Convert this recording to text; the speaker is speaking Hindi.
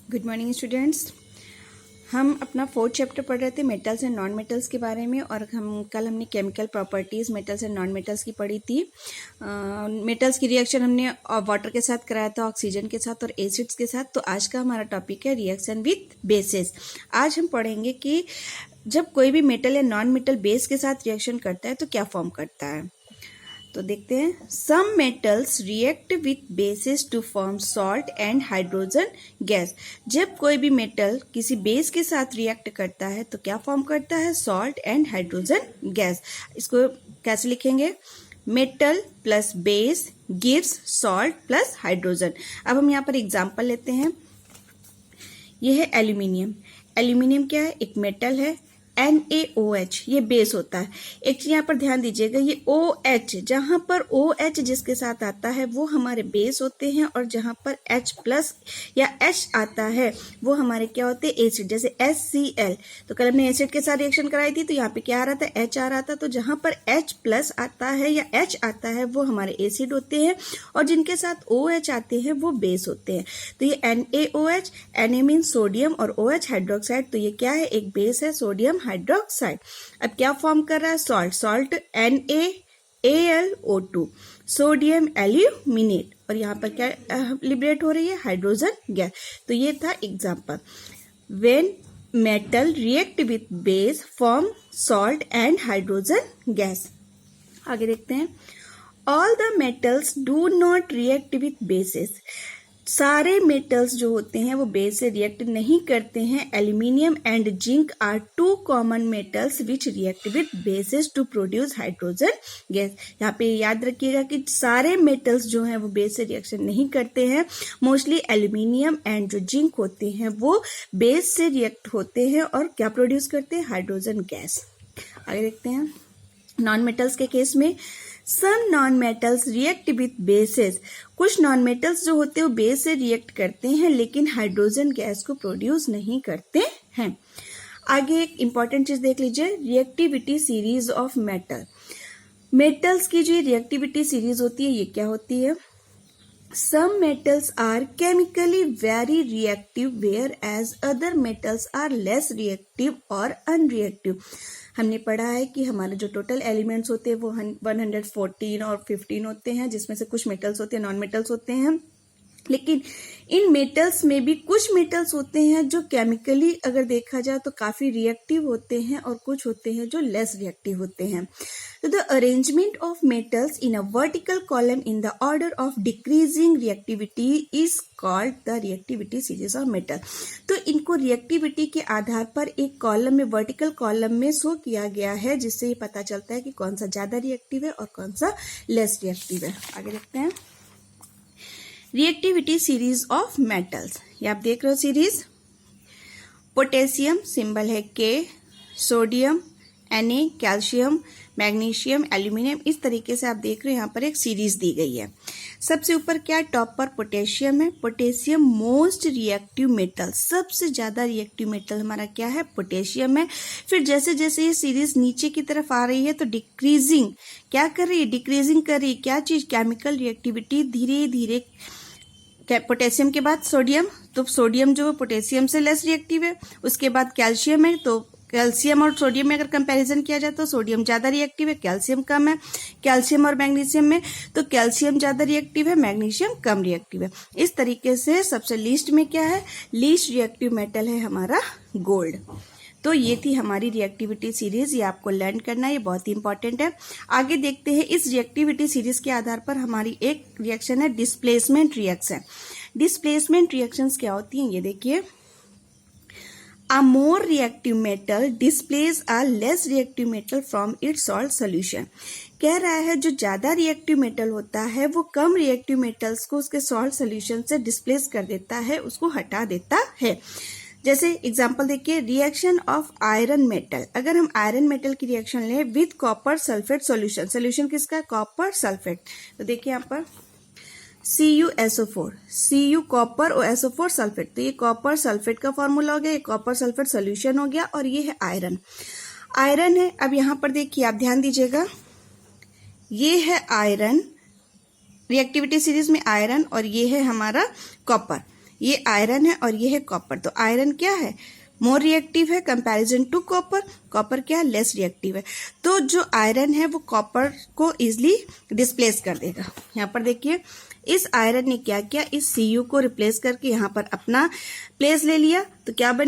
Good morning students. हम अपना फोर्थ चैप्टर पढ़ रहे थे मेटल्स एंड नॉन मेटल्स के बारे में, और कल हमने chemical properties metals and non metals की पढ़ी थी। मेटल्स की रिएक्शन हमने वाटर के साथ कराया था, ऑक्सीजन के साथ और एसिड्स के साथ। तो आज का हमारा टॉपिक है रिएक्शन विथ बेसेस। आज हम पढ़ेंगे कि जब कोई भी मेटल या नॉन मेटल बेस के साथ रिएक्शन करता है तो क्या फॉर्म करता है। तो देखते हैं। Some metals react with bases to form salt and hydrogen gas. जब कोई भी मेटल किसी बेस के साथ रिएक्ट करता है तो क्या फॉर्म करता है, सॉल्ट एंड हाइड्रोजन गैस। इसको कैसे लिखेंगे, metal plus base gives salt plus hydrogen. अब हम यहाँ पर एग्जांपल लेते हैं। यह है एल्यूमिनियम। एल्यूमिनियम क्या है, एक मेटल है। NaOH ये बेस होता है। एक चीज यहाँ पर ध्यान दीजिएगा, ये OH, जहां पर OH जिसके साथ आता है वो हमारे बेस होते हैं, और जहां पर H प्लस या H आता है वो हमारे क्या होते हैं, एसिड। जैसे HCl, तो कल हमने एसिड के साथ रिएक्शन कराई थी तो यहाँ पे क्या आ रहा था, H आ रहा था। तो जहां पर H प्लस आता है या H आता है वो हमारे एसिड होते हैं, और जिनके साथ OH आते हैं वो बेस होते हैं। तो ये NaOH, Na मीन सोडियम और OH हाइड्रोक्साइड, तो ये क्या है, एक बेस है, सोडियम हाइड्रोक्साइड। अब क्या फॉर्म कर रहा है, salt. Salt NaAlO2, sodium aluminate, और यहाँ पर क्या लिबरेट हो रही है, हाइड्रोजन गैस। तो ये था example. When metal react with base form salt and hydrogen gas. आगे देखते हैं। All the metals do not react with basis. सारे मेटल्स जो होते हैं वो बेस से रिएक्ट नहीं करते हैं। Aluminium and zinc are two common metals which react with bases to produce hydrogen gas. यहाँ पे याद रखिएगा कि सारे मेटल्स जो हैं वो बेस से रिएक्शन नहीं करते हैं। मोस्टली एल्यूमिनियम एंड जो जिंक होते हैं वो बेस से रिएक्ट होते हैं और क्या प्रोड्यूस करते हैं, हाइड्रोजन गैस। आगे देखते हैं। नॉन मेटल्स के केस में some non metals react with bases. कुछ नॉन मेटल्स जो होते हैं वो बेस से रिएक्ट करते हैं लेकिन हाइड्रोजन गैस को प्रोड्यूस नहीं करते हैं। आगे एक इंपॉर्टेंट चीज देख लीजिए, reactivity series of metal. Metals की जो रिएक्टिविटी सीरीज होती है ये क्या होती है, Some metals are chemically very reactive whereas other metals are less reactive or unreactive। हमने पढ़ा है कि हमारे जो टोटल एलिमेंट्स होते हैं वो 114 और 15 होते हैं, जिसमें से कुछ मेटल्स होते हैं, नॉन मेटल्स होते हैं। लेकिन इन मेटल्स में भी कुछ मेटल्स होते हैं जो केमिकली अगर देखा जाए तो काफी रिएक्टिव होते हैं, और कुछ होते हैं जो लेस रिएक्टिव होते हैं। तो the arrangement of metals in a vertical column in the order of decreasing reactivity is called the reactivity series of metal. तो इनको रिएक्टिविटी के आधार पर एक कॉलम में, वर्टिकल कॉलम में शो किया गया है, जिससे ये पता चलता है कि कौन सा ज्यादा रिएक्टिव है और कौन सा लेस रिएक्टिव है। आगे देखते हैं। रिएक्टिविटी सीरीज ऑफ मेटल्स, ये आप देख रहे हो सीरीज। पोटेशियम सिंबल है K, sodium Na, calcium, magnesium, aluminium, इस तरीके से आप देख रहे हो यहाँ पर एक सीरीज दी गई है। सबसे ऊपर क्या, टॉप पर पोटेशियम है। पोटेशियम मोस्ट रिएक्टिव मेटल, सबसे ज्यादा रिएक्टिव मेटल हमारा क्या है, पोटेशियम है। फिर जैसे जैसे ये सीरीज नीचे की तरफ आ रही है तो डिक्रीजिंग क्या कर रही है, डिक्रीजिंग कर रही है। क्या चीज, केमिकल रिएक्टिविटी धीरे धीरे। पोटेशियम के बाद सोडियम, तो सोडियम जो है पोटेशियम से लेस रिएक्टिव है। उसके बाद कैल्शियम है, तो कैल्शियम और सोडियम में अगर कंपैरिजन किया जाए तो सोडियम ज्यादा रिएक्टिव है, कैल्शियम कम है। कैल्शियम और मैग्नीशियम में तो कैल्शियम ज्यादा रिएक्टिव है, मैग्नीशियम कम रिएक्टिव है। इस तरीके से सबसे लीस्ट में क्या है, लीस्ट रिएक्टिव मेटल है हमारा गोल्ड। तो ये थी हमारी रिएक्टिविटी सीरीज, ये आपको लर्न करना है, ये बहुत ही इंपॉर्टेंट है। आगे देखते हैं। इस रिएक्टिविटी सीरीज के आधार पर हमारी एक रिएक्शन है डिस्प्लेसमेंट रिएक्शन। डिस्प्लेसमेंट रिएक्शंस क्या होती हैं, ये देखिए। A more reactive metal displays a less reactive metal from its salt solution। कह रहा है जो ज्यादा रिएक्टिव मेटल होता है वो कम रिएक्टिव मेटल्स को उसके सॉल्ट सोल्यूशन से डिस्प्लेस कर देता है, उसको हटा देता है। जैसे एग्जांपल देखिए, रिएक्शन ऑफ आयरन मेटल। अगर हम आयरन मेटल की रिएक्शन लें with copper sulphate solution, solution किसका, कॉपर सल्फेट, तो देखिए यहाँ पर CuSO4, Cu कॉपर और SO4 सल्फेट, तो ये कॉपर सल्फेट का फॉर्मूला हो गया, ये कॉपर सल्फेट सोल्यूशन हो गया, और ये है आयरन। आयरन है। अब यहाँ पर देखिए, आप ध्यान दीजिएगा, ये है आयरन, रिएक्टिविटी सीरीज में आयरन, और ये है हमारा कॉपर। ये आयरन है और ये है कॉपर। तो आयरन क्या है, मोर रिएक्टिव है कंपैरिजन टू कॉपर, कॉपर क्या है, लेस रिएक्टिव है। तो जो आयरन है वो कॉपर को इजिली डिस्प्लेस कर देगा। यहाँ पर देखिए इस आयरन ने क्या किया, इस Cu को रिप्लेस करके यहाँ पर अपना प्लेस ले लिया। तो क्या बन